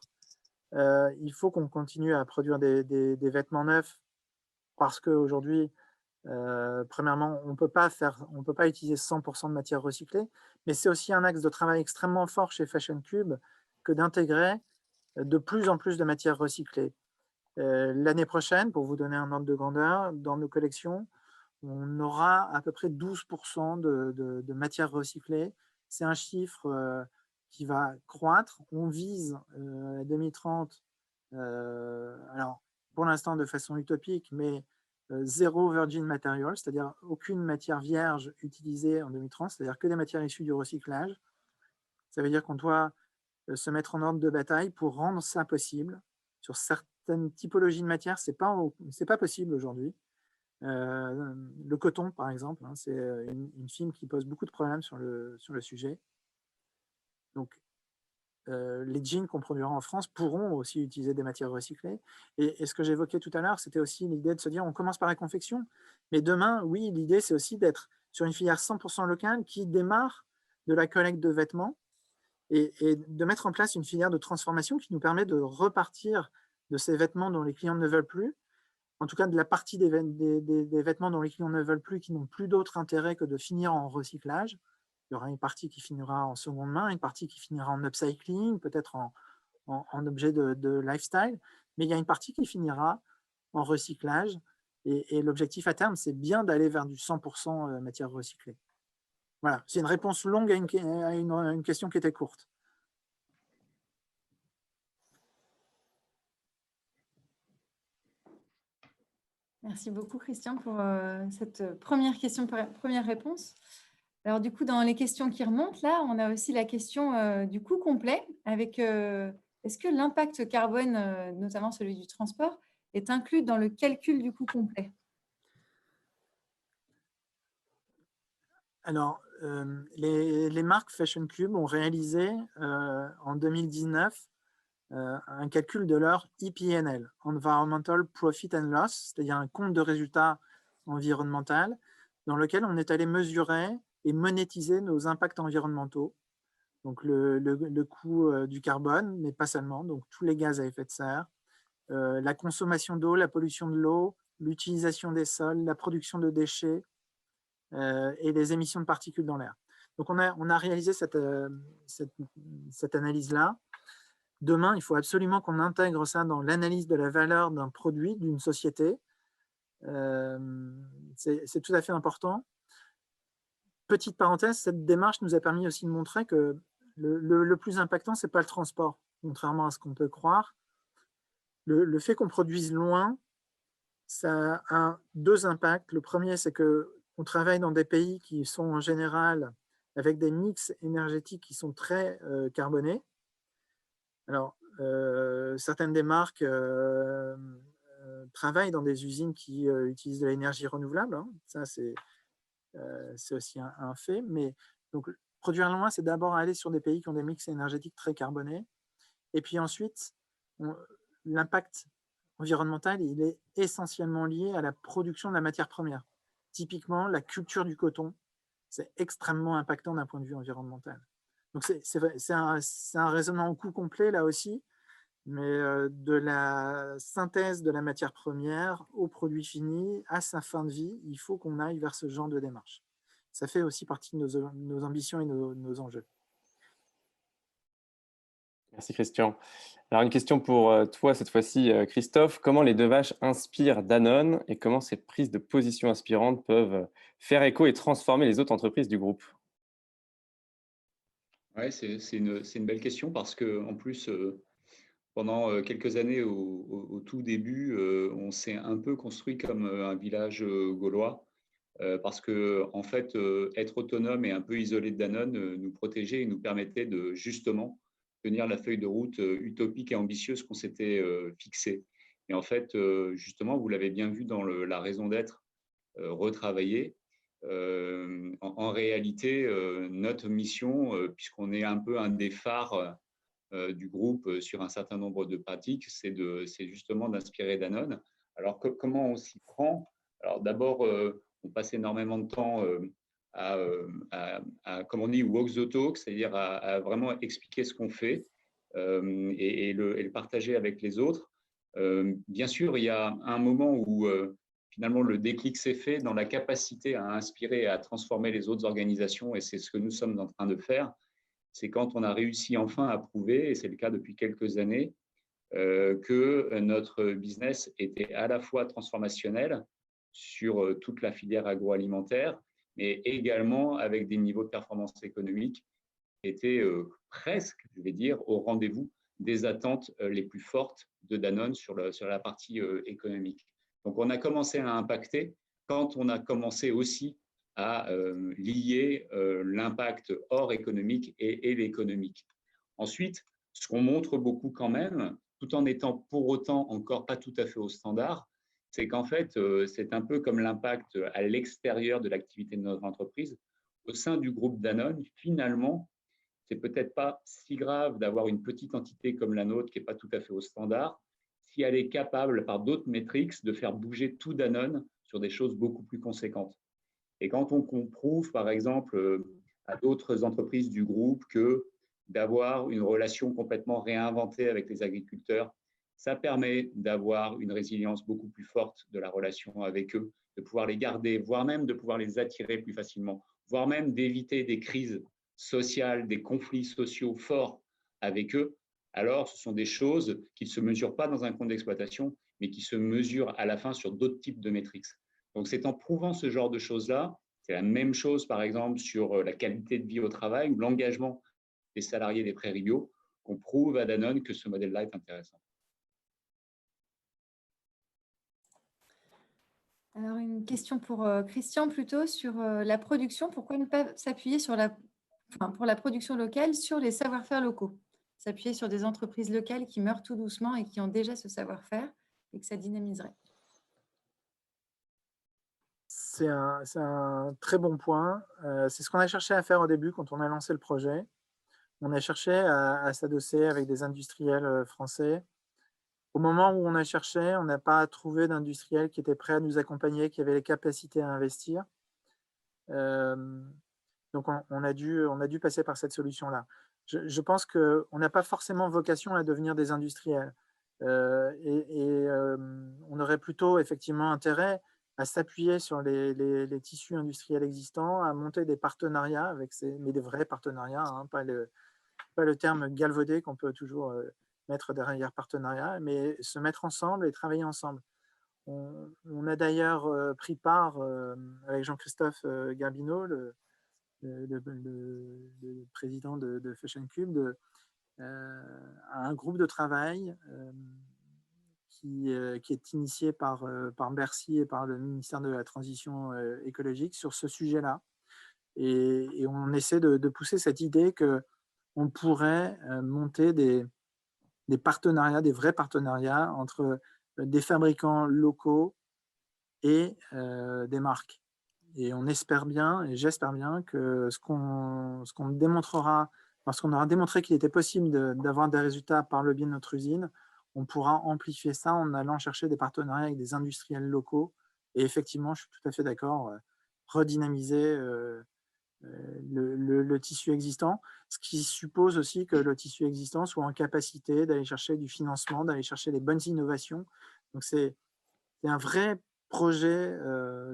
Il faut qu'on continue à produire des vêtements neufs parce qu'aujourd'hui, premièrement, on ne peut pas utiliser 100% de matière recyclée, mais c'est aussi un axe de travail extrêmement fort chez Fashion Cube que d'intégrer de plus en plus de matières recyclées. L'année prochaine, pour vous donner un ordre de grandeur, dans nos collections, on aura à peu près 12% de matières recyclées. C'est un chiffre qui va croître. On vise à 2030, alors pour l'instant de façon utopique, mais zéro virgin material, c'est-à-dire aucune matière vierge utilisée en 2030, c'est-à-dire que des matières issues du recyclage. Ça veut dire qu'on doit se mettre en ordre de bataille pour rendre ça possible. Sur certaines typologies de matières, ce n'est pas possible aujourd'hui. Le coton, par exemple, hein, c'est une fibre qui pose beaucoup de problèmes sur le sujet. Donc, les jeans qu'on produira en France pourront aussi utiliser des matières recyclées. Et ce que j'évoquais tout à l'heure, c'était aussi l'idée de se dire on commence par la confection, mais demain, oui, l'idée, c'est aussi d'être sur une filière 100% locale qui démarre de la collecte de vêtements et de mettre en place une filière de transformation qui nous permet de repartir de ces vêtements dont les clients ne veulent plus, en tout cas de la partie des vêtements dont les clients ne veulent plus, qui n'ont plus d'autre intérêt que de finir en recyclage. Il y aura une partie qui finira en seconde main, une partie qui finira en upcycling, peut-être en objet de lifestyle, mais il y a une partie qui finira en recyclage. Et l'objectif à terme, c'est bien d'aller vers du 100% matière recyclée. Voilà, c'est une réponse longue à une question qui était courte. Merci beaucoup, Christian, pour cette première question, première réponse. Alors, du coup, dans les questions qui remontent, là, on a aussi la question du coût complet avec est-ce que l'impact carbone, notamment celui du transport, est inclus dans le calcul du coût complet? Alors, les marques Fashion Cube ont réalisé en 2019 un calcul de leur EPNL, Environmental Profit and Loss, c'est-à-dire un compte de résultat environnemental dans lequel on est allé mesurer et monétiser nos impacts environnementaux. Donc le coût du carbone, mais pas seulement, donc tous les gaz à effet de serre, la consommation d'eau, la pollution de l'eau, l'utilisation des sols, la production de déchets et les émissions de particules dans l'air. Donc on a réalisé cette analyse-là. Demain, il faut absolument qu'on intègre ça dans l'analyse de la valeur d'un produit, d'une société. C'est tout à fait important. Petite parenthèse, cette démarche nous a permis aussi de montrer que le plus impactant, ce n'est pas le transport, contrairement à ce qu'on peut croire. Le fait qu'on produise loin, ça a deux impacts. Le premier, c'est qu'on travaille dans des pays qui sont en général avec des mix énergétiques qui sont très carbonés. Alors, certaines des marques travaillent dans des usines qui utilisent de l'énergie renouvelable. Hein. Ça, c'est aussi un fait. Mais donc, produire loin, c'est d'abord aller sur des pays qui ont des mix énergétiques très carbonés. Et puis ensuite, l'impact environnemental, il est essentiellement lié à la production de la matière première. Typiquement, la culture du coton, c'est extrêmement impactant d'un point de vue environnemental. Donc, c'est un raisonnement au coût complet, là aussi, mais de la synthèse de la matière première au produit fini, à sa fin de vie, il faut qu'on aille vers ce genre de démarche. Ça fait aussi partie de nos ambitions et nos enjeux. Merci Christian. Alors une question pour toi cette fois-ci, Christophe. Comment les deux vaches inspirent Danone et comment ces prises de position inspirantes peuvent faire écho et transformer les autres entreprises du groupe? Ouais, c'est une belle question parce que en plus, pendant quelques années au tout début, on s'est un peu construit comme un village gaulois parce que en fait, être autonome et un peu isolé de Danone nous protégeait et nous permettait de justement tenir la feuille de route utopique et ambitieuse qu'on s'était fixée. Et en fait, justement, vous l'avez bien vu dans la raison d'être, retravailler. En réalité, notre mission, puisqu'on est un peu un des phares du groupe sur un certain nombre de pratiques, c'est justement d'inspirer Danone. Alors, comment on s'y prend? Alors, d'abord, on passe énormément de temps à, comme on dit, walk the talk, c'est-à-dire à vraiment expliquer ce qu'on fait et le partager avec les autres. Bien sûr, il y a un moment où finalement le déclic s'est fait dans la capacité à inspirer et à transformer les autres organisations, et c'est ce que nous sommes en train de faire. C'est quand on a réussi enfin à prouver, et c'est le cas depuis quelques années, que notre business était à la fois transformationnel sur toute la filière agroalimentaire, mais également avec des niveaux de performance économique qui étaient presque, je vais dire, au rendez-vous des attentes les plus fortes de Danone sur la partie économique. Donc, on a commencé à impacter quand on a commencé aussi à lier l'impact hors économique et l'économique. Ensuite, ce qu'on montre beaucoup quand même, tout en étant pour autant encore pas tout à fait au standard, c'est qu'en fait, c'est un peu comme l'impact à l'extérieur de l'activité de notre entreprise. Au sein du groupe Danone, finalement, c'est peut-être pas si grave d'avoir une petite entité comme la nôtre qui n'est pas tout à fait au standard, si elle est capable, par d'autres métriques, de faire bouger tout Danone sur des choses beaucoup plus conséquentes. Et quand on prouve, par exemple, à d'autres entreprises du groupe que d'avoir une relation complètement réinventée avec les agriculteurs, ça permet d'avoir une résilience beaucoup plus forte de la relation avec eux, de pouvoir les garder, voire même de pouvoir les attirer plus facilement, voire même d'éviter des crises sociales, des conflits sociaux forts avec eux. Alors, ce sont des choses qui ne se mesurent pas dans un compte d'exploitation, mais qui se mesurent à la fin sur d'autres types de métriques. Donc, c'est en prouvant ce genre de choses-là, c'est la même chose, par exemple, sur la qualité de vie au travail ou l'engagement des salariés des prairies bio, qu'on prouve à Danone que ce modèle-là est intéressant. Alors, une question pour Christian plutôt sur la production. Pourquoi ne pas s'appuyer pour la production locale sur les savoir-faire locaux? S'appuyer sur des entreprises locales qui meurent tout doucement et qui ont déjà ce savoir-faire et que ça dynamiserait. C'est un très bon point. C'est ce qu'on a cherché à faire au début quand on a lancé le projet. On a cherché à s'adosser avec des industriels français. Au moment où on a cherché, on n'a pas trouvé d'industriels qui étaient prêts à nous accompagner, qui avaient les capacités à investir. Donc, on a dû passer par cette solution-là. Je pense qu'on n'a pas forcément vocation à devenir des industriels. On aurait plutôt effectivement intérêt à s'appuyer sur les tissus industriels existants, à monter des partenariats, mais des vrais partenariats, hein, pas le terme galvaudé qu'on peut toujours mettre derrière partenariat, mais se mettre ensemble et travailler ensemble. On a d'ailleurs pris part avec Jean-Christophe Garbino, le président de Fashion Cube, à un groupe de travail qui est initié par Bercy et par le ministère de la Transition écologique sur ce sujet-là. Et on essaie de pousser cette idée qu'on pourrait monter des partenariats, des vrais partenariats entre des fabricants locaux et des marques. Et on espère bien, et j'espère bien, que ce qu'on démontrera, parce qu'on aura démontré qu'il était possible d'avoir des résultats par le biais de notre usine, on pourra amplifier ça en allant chercher des partenariats avec des industriels locaux. Et effectivement, je suis tout à fait d'accord, redynamiser le tissu existant, ce qui suppose aussi que le tissu existant soit en capacité d'aller chercher du financement, d'aller chercher les bonnes innovations. Donc, c'est un vrai projet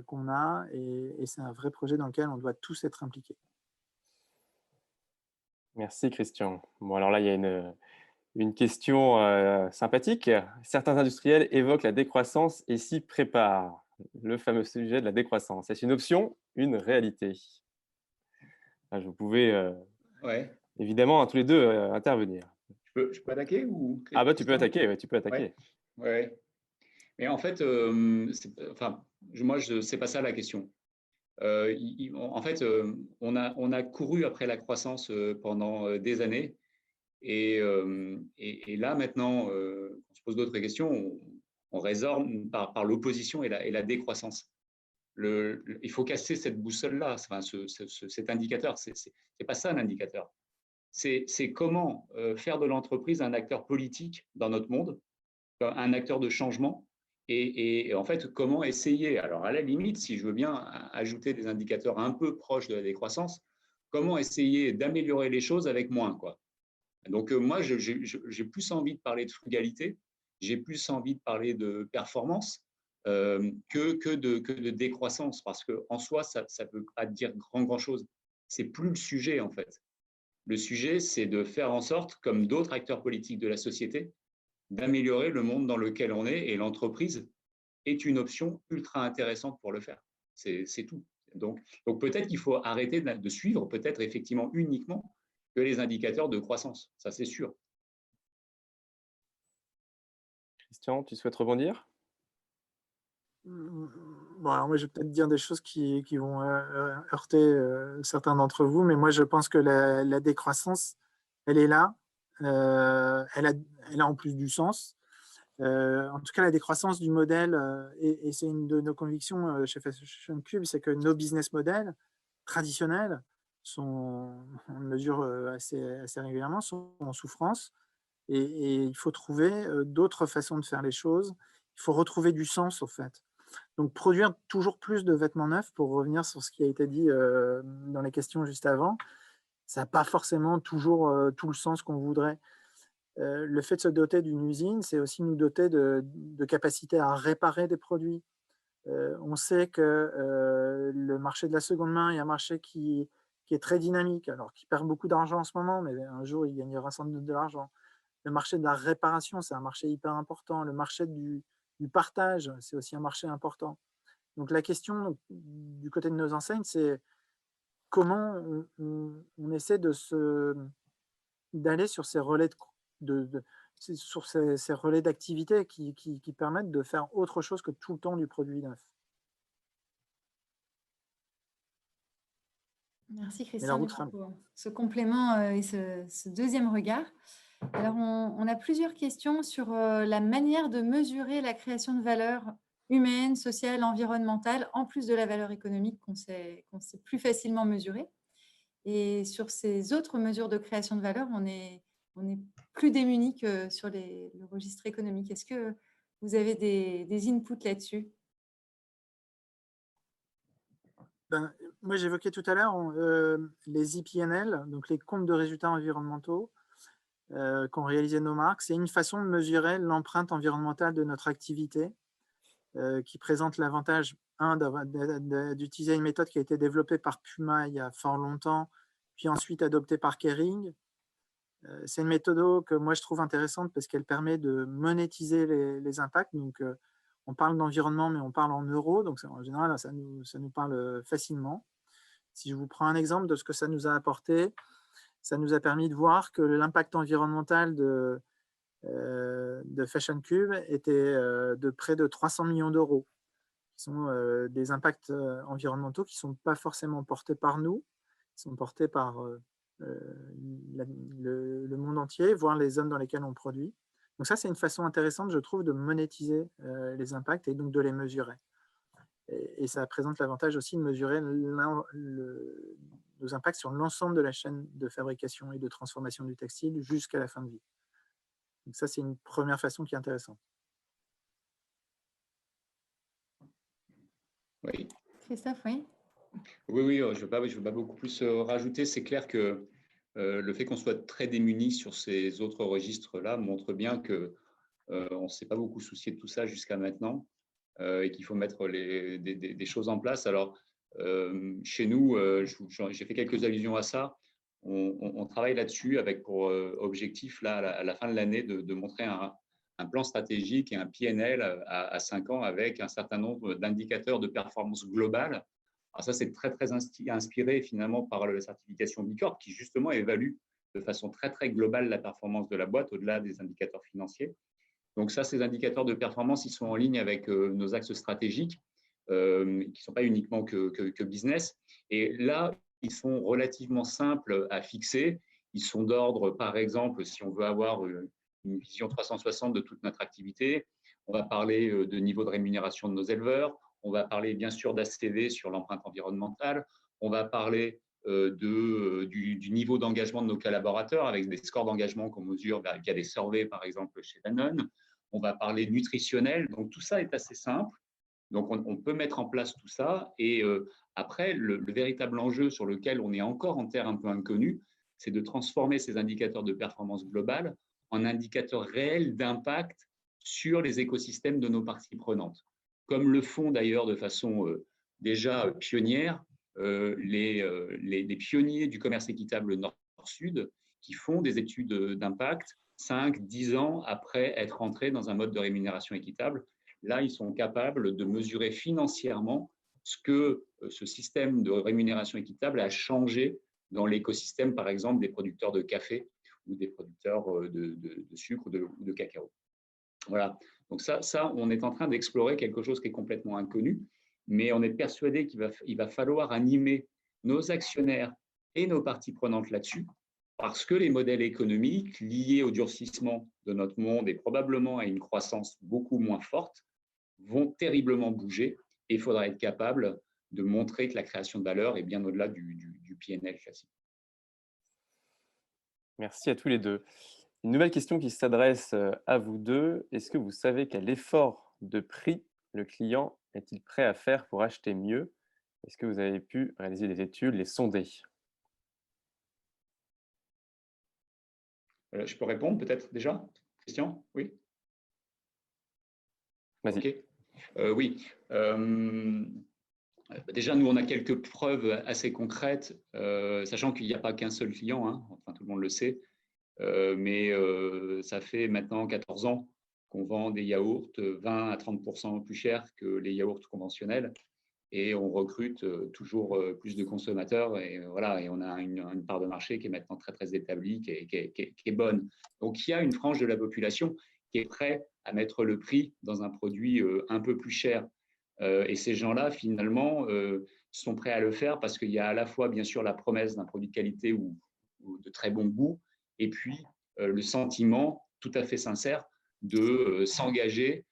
qu'on a et c'est un vrai projet dans lequel on doit tous être impliqués. Merci Christian. Bon, alors là, il y a une question sympathique. Certains industriels évoquent la décroissance et s'y préparent. Le fameux sujet de la décroissance. Est-ce une option, une réalité? Je pouvais évidemment tous les deux intervenir. Je peux attaquer ou... Ah bah tu peux attaquer, ouais, tu peux attaquer. Ouais. Mais en fait, moi, c'est pas ça la question. En fait, on a couru après la croissance pendant des années. Et là, maintenant, on se pose d'autres questions. On raisonne par l'opposition et la décroissance. Il faut casser cette boussole-là, cet indicateur. C'est pas ça l'indicateur. C'est comment faire de l'entreprise un acteur politique dans notre monde, un acteur de changement, et en fait, comment essayer, alors à la limite, si je veux bien ajouter des indicateurs un peu proches de la décroissance, comment essayer d'améliorer les choses avec moins, quoi. Donc moi, j'ai plus envie de parler de frugalité, j'ai plus envie de parler de performance que de décroissance, parce qu'en soi, ça ne peut pas dire grand-chose. C'est plus le sujet, en fait. Le sujet, c'est de faire en sorte, comme d'autres acteurs politiques de la société, d'améliorer le monde dans lequel on est, et l'entreprise est une option ultra intéressante pour le faire. C'est tout. Donc peut-être qu'il faut arrêter de suivre peut-être effectivement uniquement que les indicateurs de croissance, ça c'est sûr. Christian, tu souhaites rebondir? Bon, alors moi, je vais peut-être dire des choses qui vont heurter certains d'entre vous, mais moi, je pense que la décroissance, elle est là. Elle a en plus du sens. En tout cas, la décroissance du modèle, et c'est une de nos convictions chez Fashion Cube, c'est que nos business models traditionnels on le mesure assez régulièrement, sont en souffrance. Et il faut trouver d'autres façons de faire les choses. Il faut retrouver du sens, en fait. Donc, produire toujours plus de vêtements neufs, pour revenir sur ce qui a été dit dans les questions juste avant, ça n'a pas forcément toujours tout le sens qu'on voudrait. Le fait de se doter d'une usine, c'est aussi nous doter de capacité à réparer des produits. On sait que le marché de la seconde main est un marché qui est très dynamique, alors qui perd beaucoup d'argent en ce moment, mais un jour, il gagnera sans doute de l'argent. Le marché de la réparation, c'est un marché hyper important. Le marché du partage, c'est aussi un marché important. Donc, la question du côté de nos enseignes, c'est comment on essaie d'aller sur ces relais sur ces relais d'activité qui permettent de faire autre chose que tout le temps du produit neuf. Merci Christian sera... pour ce complément et ce deuxième regard. Alors, on a plusieurs questions sur la manière de mesurer la création de valeur humaine, sociale, environnementale, en plus de la valeur économique qu'on sait plus facilement mesurer. Et sur ces autres mesures de création de valeur, on est plus démunis que sur le registre économique. Est-ce que vous avez des inputs là-dessus? Moi, j'évoquais tout à l'heure les IPNL, donc les comptes de résultats environnementaux qu'ont réalisé nos marques. C'est une façon de mesurer l'empreinte environnementale de notre activité qui présente l'avantage, d'utiliser une méthode qui a été développée par Puma il y a fort longtemps, puis ensuite adoptée par Kering. C'est une méthode que moi je trouve intéressante parce qu'elle permet de monétiser les impacts. Donc, on parle d'environnement, mais on parle en euros. Donc, en général, ça nous parle facilement. Si je vous prends un exemple de ce que ça nous a apporté, ça nous a permis de voir que l'impact environnemental de Fashion Cube était de près de 300 millions d'euros, qui sont des impacts environnementaux qui ne sont pas forcément portés par nous, qui sont portés par le monde entier, voire les zones dans lesquelles on produit. Donc ça, c'est une façon intéressante, je trouve, de monétiser les impacts et donc de les mesurer. Et ça présente l'avantage aussi de mesurer nos impacts sur l'ensemble de la chaîne de fabrication et de transformation du textile jusqu'à la fin de vie. Donc ça, c'est une première façon qui est intéressante. Oui. Christophe, oui. Oui, je ne veux pas beaucoup plus rajouter. C'est clair que le fait qu'on soit très démunis sur ces autres registres-là montre bien qu'on ne s'est pas beaucoup soucié de tout ça jusqu'à maintenant et qu'il faut mettre des choses en place. Alors, chez nous, j'ai fait quelques allusions à ça. On travaille là-dessus avec pour objectif, là, à la fin de l'année, de montrer un plan stratégique et un PNL à 5 ans avec un certain nombre d'indicateurs de performance globale. Alors ça, c'est très, très inspiré finalement par la certification B Corp qui justement évalue de façon très, très globale la performance de la boîte au-delà des indicateurs financiers. Donc ça, ces indicateurs de performance, ils sont en ligne avec nos axes stratégiques qui ne sont pas uniquement que business. Et là, ils sont relativement simples à fixer. Ils sont d'ordre, par exemple, si on veut avoir une vision 360 de toute notre activité, on va parler de niveau de rémunération de nos éleveurs, on va parler bien sûr d'ACV sur l'empreinte environnementale, on va parler du niveau d'engagement de nos collaborateurs avec des scores d'engagement qu'on mesure via des surveys, par exemple, chez Danone. On va parler nutritionnel. Donc, tout ça est assez simple. Donc, on peut mettre en place tout ça. Et après, le véritable enjeu sur lequel on est encore en terre un peu inconnue, c'est de transformer ces indicateurs de performance globale en indicateurs réels d'impact sur les écosystèmes de nos parties prenantes. Comme le font d'ailleurs de façon déjà pionnière les pionniers du commerce équitable Nord-Sud qui font des études d'impact 5, 10 ans après être entrés dans un mode de rémunération équitable. Là, ils sont capables de mesurer financièrement ce que ce système de rémunération équitable a changé dans l'écosystème, par exemple, des producteurs de café ou des producteurs de sucre ou de cacao. Voilà. Donc ça, on est en train d'explorer quelque chose qui est complètement inconnu, mais on est persuadé qu'il va falloir animer nos actionnaires et nos parties prenantes là-dessus, parce que les modèles économiques liés au durcissement de notre monde et probablement à une croissance beaucoup moins forte vont terriblement bouger, et il faudra être capable de montrer que la création de valeur est bien au-delà du PNL classique. Merci à tous les deux. Une nouvelle question qui s'adresse à vous deux. Est-ce que vous savez quel effort de prix le client est-il prêt à faire pour acheter mieux? Est-ce que vous avez pu réaliser des études, les sonder? Je peux répondre peut-être déjà? Christian? Oui? Vas-y. Ok. Oui. Déjà, nous, on a quelques preuves assez concrètes, sachant qu'il n'y a pas qu'un seul client, hein, enfin tout le monde le sait, mais ça fait maintenant 14 ans qu'on vend des yaourts 20 à 30% plus chers que les yaourts conventionnels, et on recrute toujours plus de consommateurs, et voilà, et on a une part de marché qui est maintenant très très établie, qui est bonne. Donc il y a une frange de la population qui est prête à mettre le prix dans un produit un peu plus cher, et ces gens-là finalement sont prêts à le faire parce qu'il y a à la fois bien sûr la promesse d'un produit de qualité ou de très bon goût, et puis le sentiment tout à fait sincère de s'engager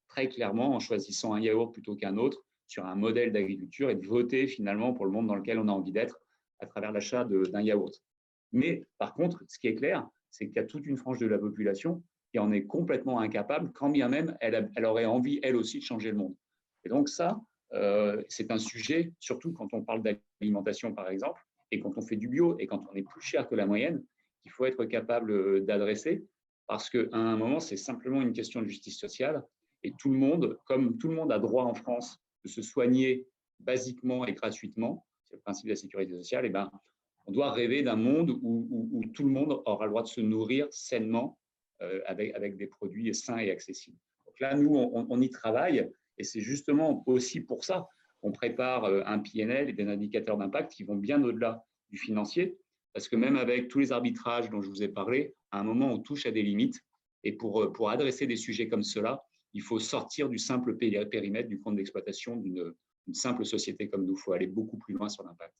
très clairement en choisissant un yaourt plutôt qu'un autre sur un modèle d'agriculture, et de voter finalement pour le monde dans lequel on a envie d'être à travers l'achat d'un yaourt. Mais par contre, ce qui est clair, c'est qu'il y a toute une frange de la population qui en est complètement incapable, quand bien même elle aurait envie, elle aussi, de changer le monde. Et donc ça, c'est un sujet, surtout quand on parle d'alimentation, par exemple, et quand on fait du bio, et quand on est plus cher que la moyenne, qu'il faut être capable d'adresser, parce qu'à un moment, c'est simplement une question de justice sociale, et tout le monde, comme tout le monde a droit en France de se soigner basiquement et gratuitement, c'est le principe de la sécurité sociale, et ben, on doit rêver d'un monde où tout le monde aura le droit de se nourrir sainement avec des produits sains et accessibles. Donc là, nous, on y travaille, et c'est justement aussi pour ça qu'on prépare un PNL et des indicateurs d'impact qui vont bien au-delà du financier, parce que même avec tous les arbitrages dont je vous ai parlé, à un moment, on touche à des limites, et pour adresser des sujets comme cela, il faut sortir du simple périmètre du compte d'exploitation d'une simple société comme nous. Il faut aller beaucoup plus loin sur l'impact.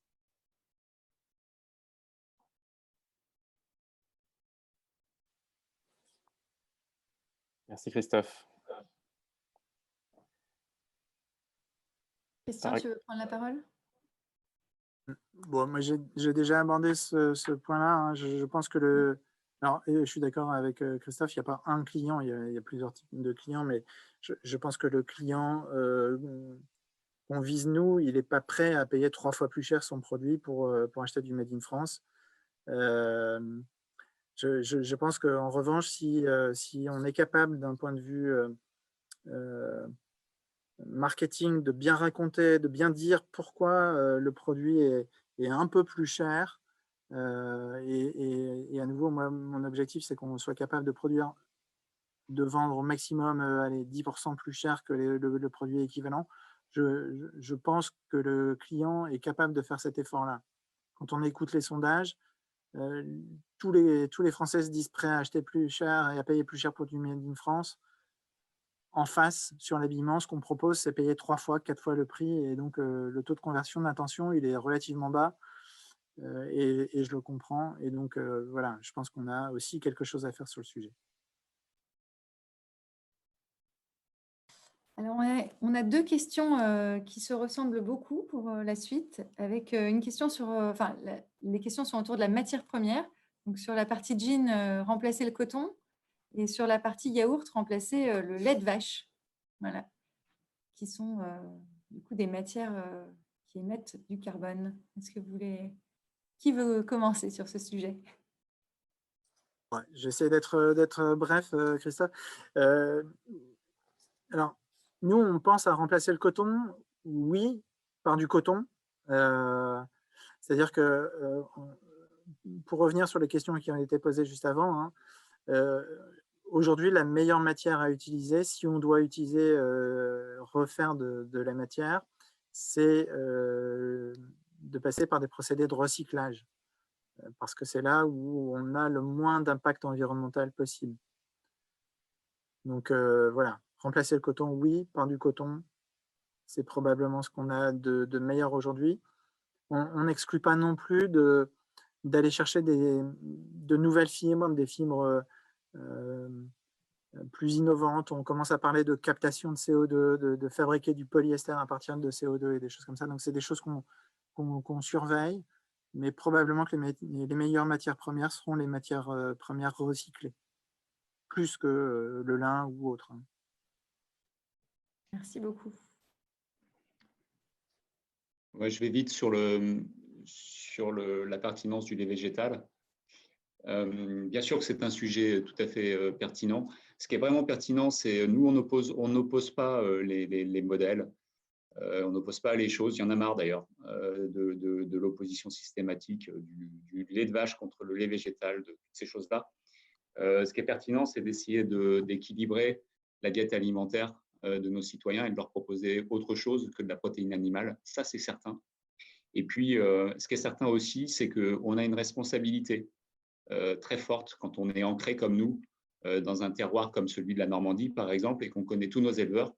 Merci Christophe. Christian, tu veux prendre la parole? Bon, moi, j'ai déjà abordé ce point-là, hein. Je pense que alors, je suis d'accord avec Christophe, il n'y a pas un client, il y a plusieurs types de clients, mais je pense que le client qu'on vise nous, il n'est pas prêt à payer 3 fois plus cher son produit pour acheter du Made in France. Je pense qu'en revanche, si on est capable d'un point de vue marketing de bien raconter, de bien dire pourquoi le produit est un peu plus cher, et à nouveau, moi, mon objectif, c'est qu'on soit capable de vendre au maximum 10% plus cher que le produit équivalent. Je pense que le client est capable de faire cet effort-là. Quand on écoute les sondages, tous les Français se disent prêts à acheter plus cher et à payer plus cher pour du Made in France. En face, sur l'habillement, ce qu'on propose, c'est payer 3 fois, 4 fois le prix, et donc le taux de conversion d'intention, il est relativement bas, et je le comprends, et donc voilà, je pense qu'on a aussi quelque chose à faire sur le sujet. Alors, on a 2 questions qui se ressemblent beaucoup pour la suite, avec une question sur, enfin, les questions sont autour de la matière première, donc sur la partie jean, remplacer le coton, et sur la partie yaourt, remplacer le lait de vache, voilà, qui sont du coup des matières qui émettent du carbone. Est-ce que vous voulez... Qui veut commencer sur ce sujet? Ouais, j'essaie d'être bref, Christophe. Alors, nous, on pense à remplacer le coton, oui, par du coton. C'est-à-dire que, pour revenir sur les questions qui ont été posées juste avant, hein, Aujourd'hui, la meilleure matière à utiliser, si on doit utiliser, refaire de la matière, c'est de passer par des procédés de recyclage, parce que c'est là où on a le moins d'impact environnemental possible. Donc voilà, remplacer le coton, oui, par du coton, c'est probablement ce qu'on a de meilleur aujourd'hui. On n'exclut pas non plus d'aller chercher de nouvelles fibres, des fibres plus innovantes. On commence à parler de captation de CO2, de fabriquer du polyester à partir de CO2 et des choses comme ça. Donc, c'est des choses qu'on surveille, mais probablement que les meilleures matières premières seront les matières premières recyclées, plus que le lin ou autre. Merci beaucoup. Ouais, je vais vite sur la pertinence du lait végétal. Bien sûr que c'est un sujet tout à fait pertinent. Ce qui est vraiment pertinent, c'est nous, on n'oppose pas les modèles, on n'oppose pas les choses. Il y en a marre d'ailleurs de l'opposition systématique du lait de vache contre le lait végétal, de toutes ces choses-là. Ce qui est pertinent, c'est d'essayer d'équilibrer la diète alimentaire de nos citoyens et de leur proposer autre chose que de la protéine animale. Ça, c'est certain. Et puis, ce qui est certain aussi, c'est qu'on a une responsabilité très forte quand on est ancré comme nous dans un terroir comme celui de la Normandie, par exemple, et qu'on connaît tous nos éleveurs,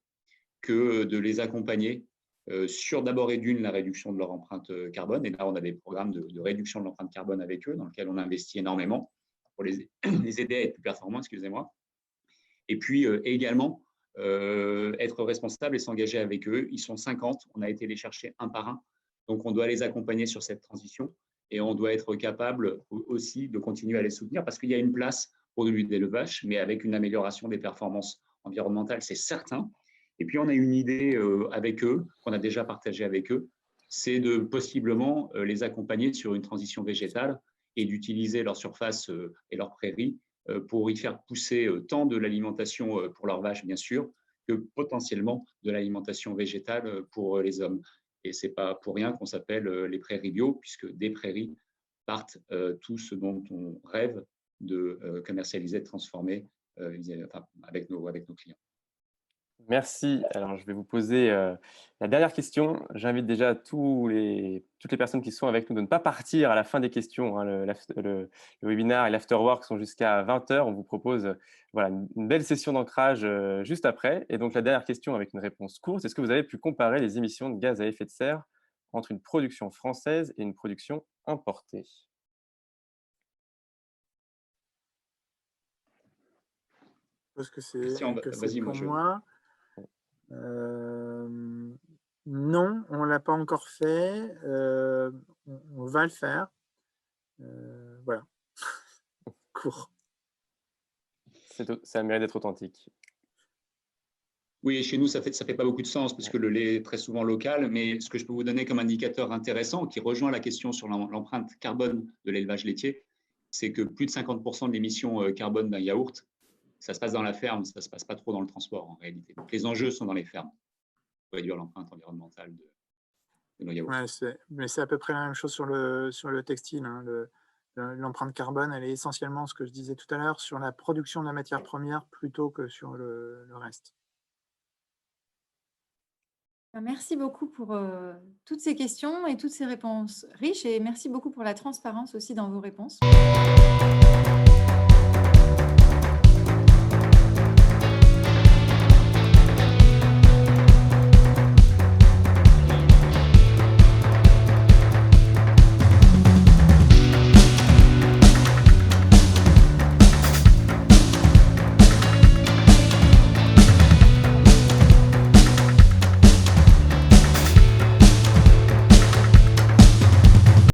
que de les accompagner sur d'abord et d'une la réduction de leur empreinte carbone. Et là, on a des programmes de réduction de l'empreinte carbone avec eux, dans lesquels on investit énormément pour les aider à être plus performants, excusez-moi. Et puis également, être responsable et s'engager avec eux. Ils sont 50, on a été les chercher un par un. Donc, on doit les accompagner sur cette transition et on doit être capable aussi de continuer à les soutenir parce qu'il y a une place pour de l'élevage, mais avec une amélioration des performances environnementales, c'est certain. Et puis, on a une idée avec eux, qu'on a déjà partagée avec eux, c'est de possiblement les accompagner sur une transition végétale et d'utiliser leur surface et leurs prairies pour y faire pousser tant de l'alimentation pour leurs vaches, bien sûr, que potentiellement de l'alimentation végétale pour les hommes. Et ce n'est pas pour rien qu'on s'appelle les prairies bio, puisque des prairies partent tout ce dont on rêve de commercialiser, de transformer avec nos clients. Merci. Alors, je vais vous poser la dernière question. J'invite déjà toutes les personnes qui sont avec nous de ne pas partir à la fin des questions. Hein. Le webinaire et l'afterwork sont jusqu'à 20h. On vous propose voilà, une belle session d'ancrage juste après. Et donc, la dernière question avec une réponse courte. Est-ce que vous avez pu comparer les émissions de gaz à effet de serre entre une production française et une production importée ? Parce que c'est pour moi. Non, on ne l'a pas encore fait. On va le faire. Voilà. Court. Ça mérite d'être authentique. Oui, et chez nous, ça fait pas beaucoup de sens parce que le lait est très souvent local. Mais ce que je peux vous donner comme indicateur intéressant, qui rejoint la question sur l'empreinte carbone de l'élevage laitier, c'est que plus de 50% de l'émission carbone d'un yaourt, ça se passe dans la ferme, ça ne se passe pas trop dans le transport en réalité. Donc, les enjeux sont dans les fermes pour réduire l'empreinte environnementale de nos yaourts. Ouais, mais c'est à peu près la même chose sur le textile. Hein. L'empreinte carbone, elle est essentiellement, ce que je disais tout à l'heure, sur la production de la matière première plutôt que sur le reste. Merci beaucoup pour toutes ces questions et toutes ces réponses riches et merci beaucoup pour la transparence aussi dans vos réponses.